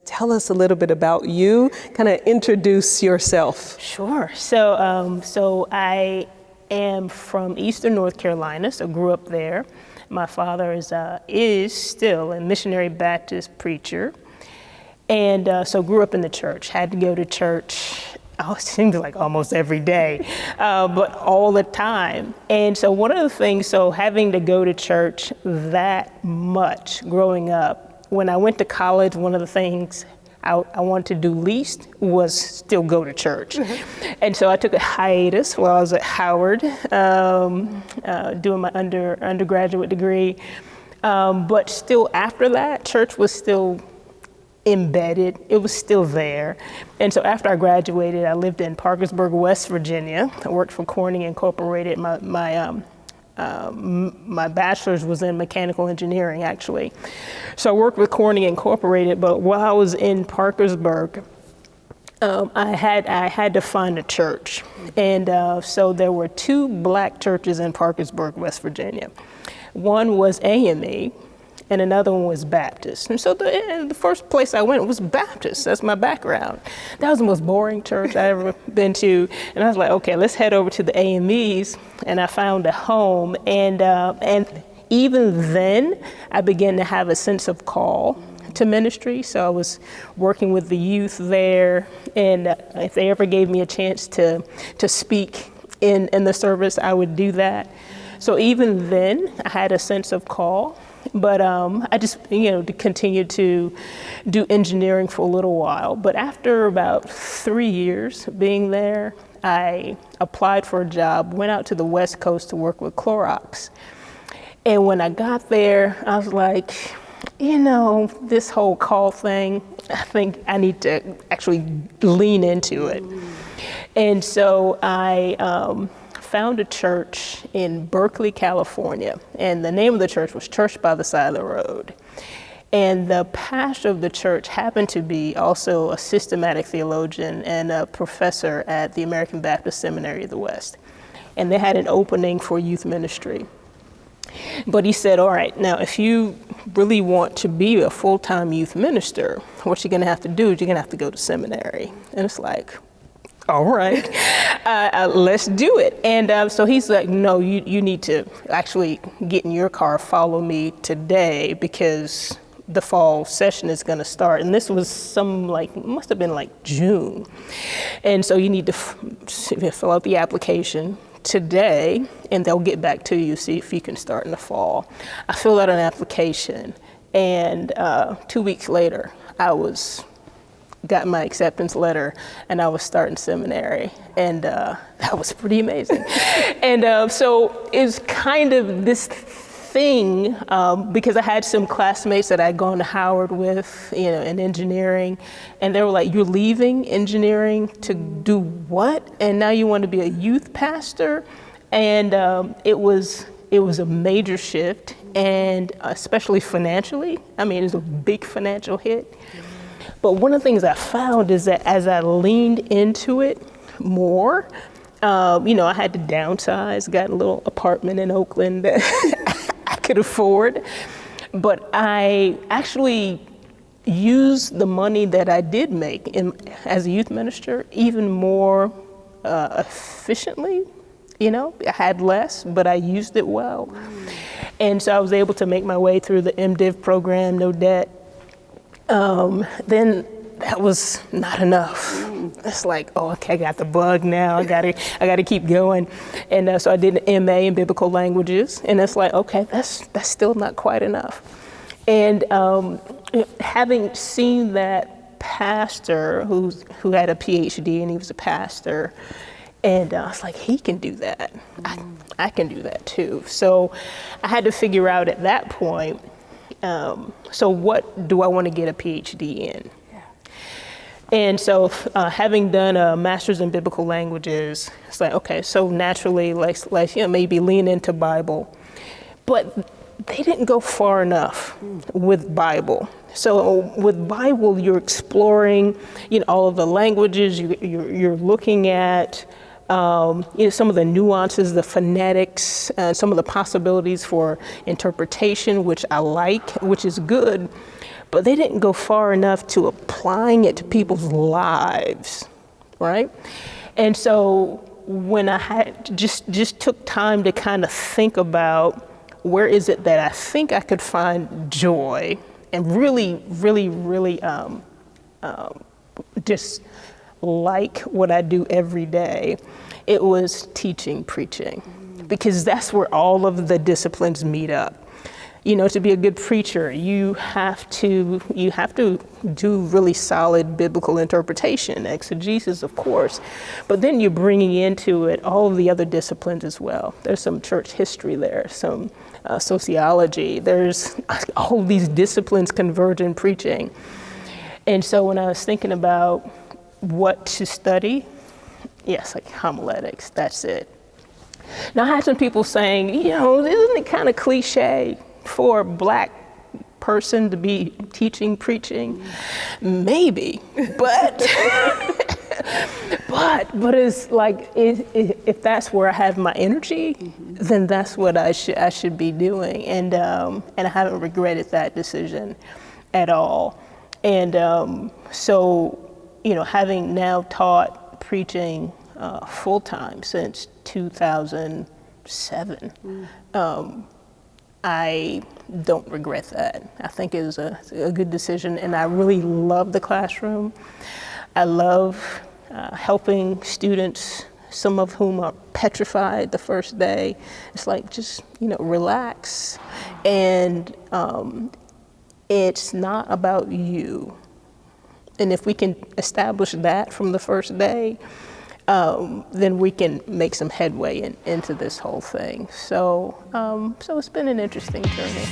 Tell us a little bit about you, kind of introduce yourself. Sure. So I am from Eastern North Carolina, so grew up there. My father is still a missionary Baptist preacher. And so grew up in the church, had to go to church, it seemed like almost every day, but all the time. And so one of the things, having to go to church that much growing up, when I went to college, one of the things I wanted to do least was still go to church. And so I took a hiatus while I was at Howard, doing my undergraduate degree. But still after that, church was still embedded. It was still there. And so after I graduated, I lived in Parkersburg, West Virginia. I worked for Courtney Incorporated. My bachelor's was in mechanical engineering, actually. So I worked with Courtney Incorporated, but while I was in Parkersburg, I had to find a church. And so there were two black churches in Parkersburg, West Virginia. One was AME, and another one was Baptist. And so the first place I went was Baptist. That's my background. That was the most boring church I ever been to. And I was like, okay, let's head over to the AMEs. And I found a home. And even then, I began to have a sense of call to ministry. So I was working with the youth there. And if they ever gave me a chance to speak in the service, I would do that. So even then, I had a sense of call. But I just, continued to do engineering for a little while. But after about 3 years being there, I applied for a job, went out to the West Coast to work with Clorox. And when I got there, I was like, this whole call thing, I think I need to actually lean into it. And so I found a church in Berkeley, California, and the name of the church was Church by the Side of the Road. And the pastor of the church happened to be also a systematic theologian and a professor at the American Baptist Seminary of the West. And they had an opening for youth ministry. But he said, all right, now if you really want to be a full-time youth minister, what you're gonna have to do is you're gonna have to go to seminary. And it's like, all right, let's do it. And so he's like, no, you need to actually get in your car, follow me today, because the fall session is going to start. And this was must have been like June. And so you need to fill out the application today, and they'll get back to you, see if you can start in the fall. I filled out an application, and 2 weeks later, got my acceptance letter, and I was starting seminary, and that was pretty amazing. And so it's kind of this thing, because I had some classmates that I'd gone to Howard with, in engineering, and they were like, you're leaving engineering to do what? And now you want to be a youth pastor? And it was a major shift, and especially financially. I mean, it was a big financial hit. But one of the things I found is that as I leaned into it more, I had to downsize, got a little apartment in Oakland that I could afford. But I actually used the money that I did make as a youth minister even more efficiently. I had less, but I used it well. And so I was able to make my way through the MDiv program, no debt. Then that was not enough. It's like, oh, okay, I got the bug now. I gotta keep going. And so I did an MA in biblical languages, and it's like, okay, that's still not quite enough. And having seen that pastor who had a PhD, and he was a pastor, and I was like, he can do that. I can do that too. So I had to figure out at that point, so what do I want to get a PhD in? Yeah. And so having done a master's in biblical languages, it's like, okay, so naturally, maybe lean into Bible. But they didn't go far enough with Bible. So with Bible, you're exploring, all of the languages, you're looking at some of the nuances, the phonetics, some of the possibilities for interpretation, which I like, which is good. but they didn't go far enough to applying it to people's lives, right? And so when I had just took time to kind of think about where is it that I think I could find joy and really just like what I do every day, it was teaching, preaching, because that's where all of the disciplines meet up. You know, to be a good preacher, you have to do really solid biblical interpretation, exegesis, of course, but then you're bringing into it all of the other disciplines as well. There's some church history there, some sociology. There's all these disciplines converge in preaching. And so when I was thinking about what to study, yes, like homiletics, that's it. Now I had some people saying, you know, isn't it kind of cliche for a Black person to be teaching, preaching? Maybe, but but it's like if that's where I have my energy, then that's what I should be doing, and I haven't regretted that decision at all. And so, you know, having now taught preaching full time since 2007. I don't regret that. I think it was a good decision, and I really love the classroom. I love helping students, some of whom are petrified the first day. It's like, just, you know, relax. And it's not about you. And if we can establish that from the first day, then we can make some headway into this whole thing. So, so it's been an interesting journey.